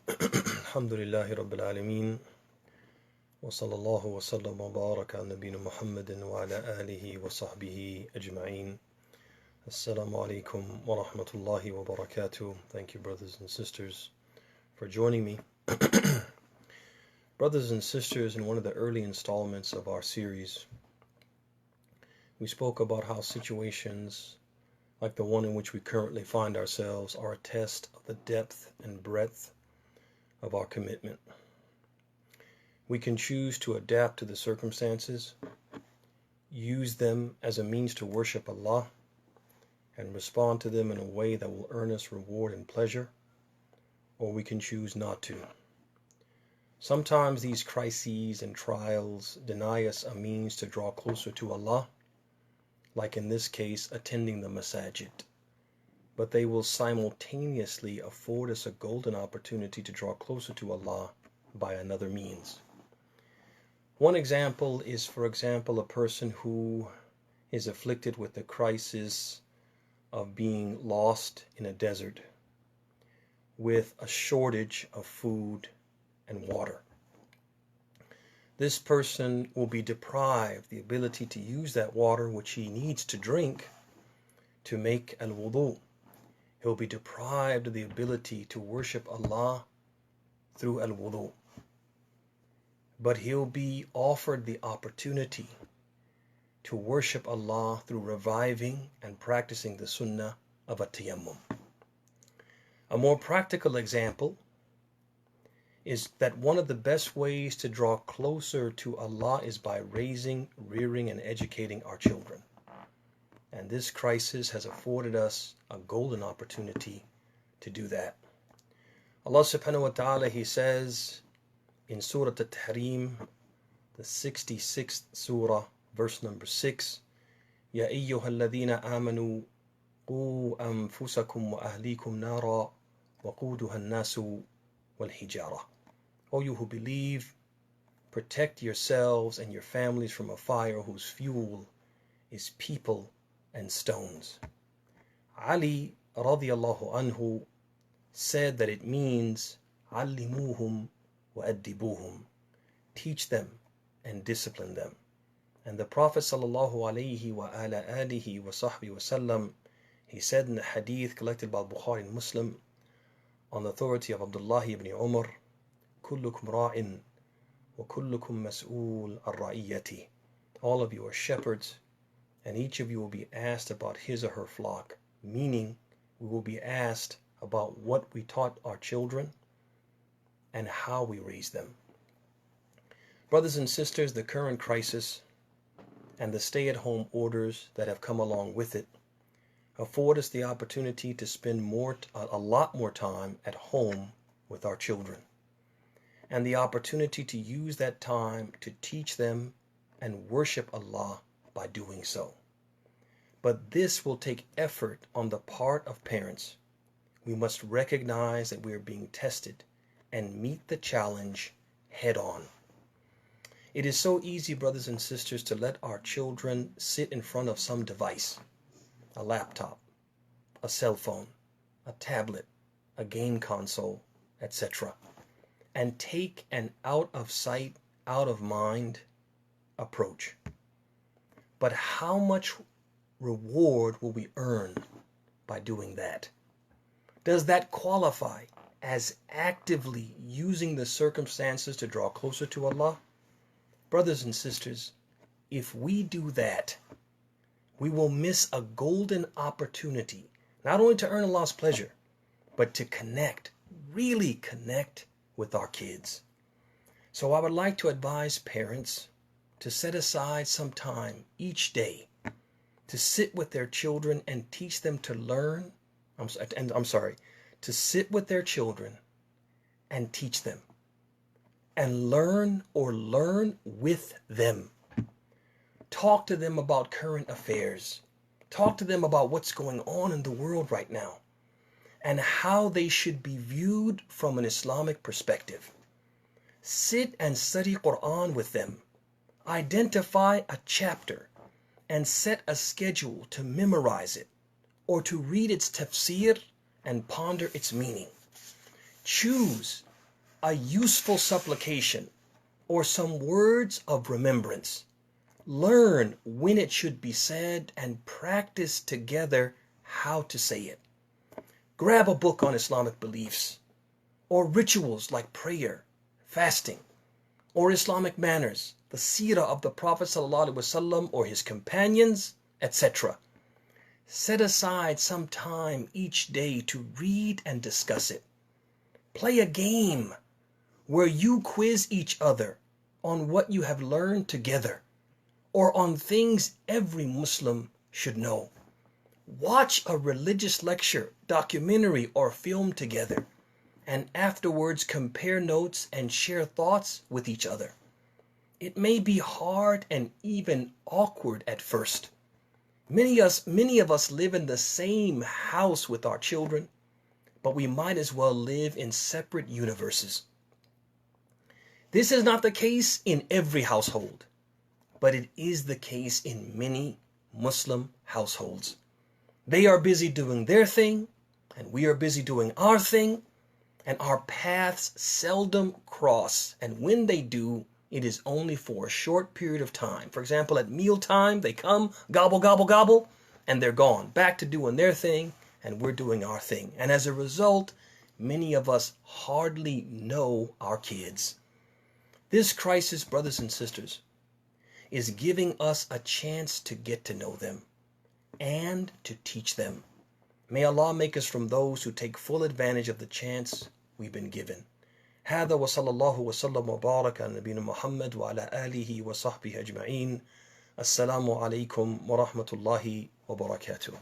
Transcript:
Alhamdulillahi Rabbil Alameen wa sallallahu wa sallam wa baraka ala nabina Muhammadin wa ala alihi wa sahbihi ajma'een. Assalamu alaikum wa rahmatullahi wa barakatuh. Thank you, brothers and sisters, for joining me. Brothers and sisters, in one of the early installments of our series, we spoke about how situations like the one in which we currently find ourselves are a test of the depth and breadth of our commitment. We can choose to adapt to the circumstances, use them as a means to worship Allah, and respond to them in a way that will earn us reward and pleasure, or we can choose not to. Sometimes these crises and trials deny us a means to draw closer to Allah, like in this case attending the masajid, but they will simultaneously afford us a golden opportunity to draw closer to Allah by another means. One example is, for example, a person who is afflicted with the crisis of being lost in a desert with a shortage of food and water. This person will be deprived the ability to use that water which he needs to drink to make al-wudu. He'll be deprived of the ability to worship Allah through al-wudu. But he'll be offered the opportunity to worship Allah through reviving and practicing the sunnah of a tayammum. A more practical example is that one of the best ways to draw closer to Allah is by raising, rearing, and educating our children. And this crisis has afforded us a golden opportunity to do that. Allah subhanahu wa ta'ala, He says in Surah At-Tahrim, the 66th Surah, verse number 6, Ya ayyuha alladhina amanu qu anfusakum wa ahlikum nara wa quduha an-nasu wal hijara. O you who believe, protect yourselves and your families from a fire whose fuel is people and stones. Ali radiyallahu anhu said that it means allimuhum wa addibuhum, teach them and discipline them. And the Prophet sallallahu alayhi wa ala alihi wa sahbihi wa sallam, he said in the hadith collected by Bukhari and Muslim on the authority of Abd'llah ibn Umar, kullukum ra'in wa kullukum mas'ul ar-ra'iyati. All of you are shepherds, and each of you will be asked about his or her flock, meaning we will be asked about what we taught our children and how we raised them. Brothers and sisters, the current crisis and the stay-at-home orders that have come along with it afford us the opportunity to spend a lot more time at home with our children, and the opportunity to use that time to teach them and worship Allah by doing so. But this will take effort on the part of parents. We must recognize that we are being tested and meet the challenge head on. It is so easy, brothers and sisters, to let our children sit in front of some device, a laptop, a cell phone, a tablet, a game console, etc., and take an out of sight, out of mind approach. But how much reward will we earn by doing that? Does that qualify as actively using the circumstances to draw closer to Allah? Brothers and sisters, if we do that, we will miss a golden opportunity, not only to earn Allah's pleasure, but to connect, really connect with our kids. So I would like to advise parents to set aside some time each day to sit with their children and teach them to learn. To sit with their children and teach them, and learn with them. Talk to them about current affairs. Talk to them about what's going on in the world right now and how they should be viewed from an Islamic perspective. Sit and study Quran with them. Identify a chapter and set a schedule to memorize it or to read its tafsir and ponder its meaning. Choose a useful supplication or some words of remembrance. Learn when it should be said and practice together how to say it. Grab a book on Islamic beliefs or rituals like prayer, fasting, or Islamic manners, the seerah of the Prophet ﷺ or his companions, etc. Set aside some time each day to read and discuss it. Play a game where you quiz each other on what you have learned together or on things every Muslim should know. Watch a religious lecture, documentary, or film together, and afterwards compare notes and share thoughts with each other. It may be hard and even awkward at first. Many of us live in the same house with our children, but we might as well live in separate universes. This is not the case in every household, but it is the case in many Muslim households. They are busy doing their thing, and we are busy doing our thing, and our paths seldom cross, and when they do, it is only for a short period of time. For example, at mealtime, they come, gobble, gobble, gobble, and they're gone, back to doing their thing, and we're doing our thing. And as a result, many of us hardly know our kids. This crisis, brothers and sisters, is giving us a chance to get to know them and to teach them. May Allah make us from those who take full advantage of the chance we've been given. هذا وصلى الله وسلم وبارك على نبينا محمد وعلى آله وصحبه أجمعين. السلام عليكم ورحمة الله وبركاته.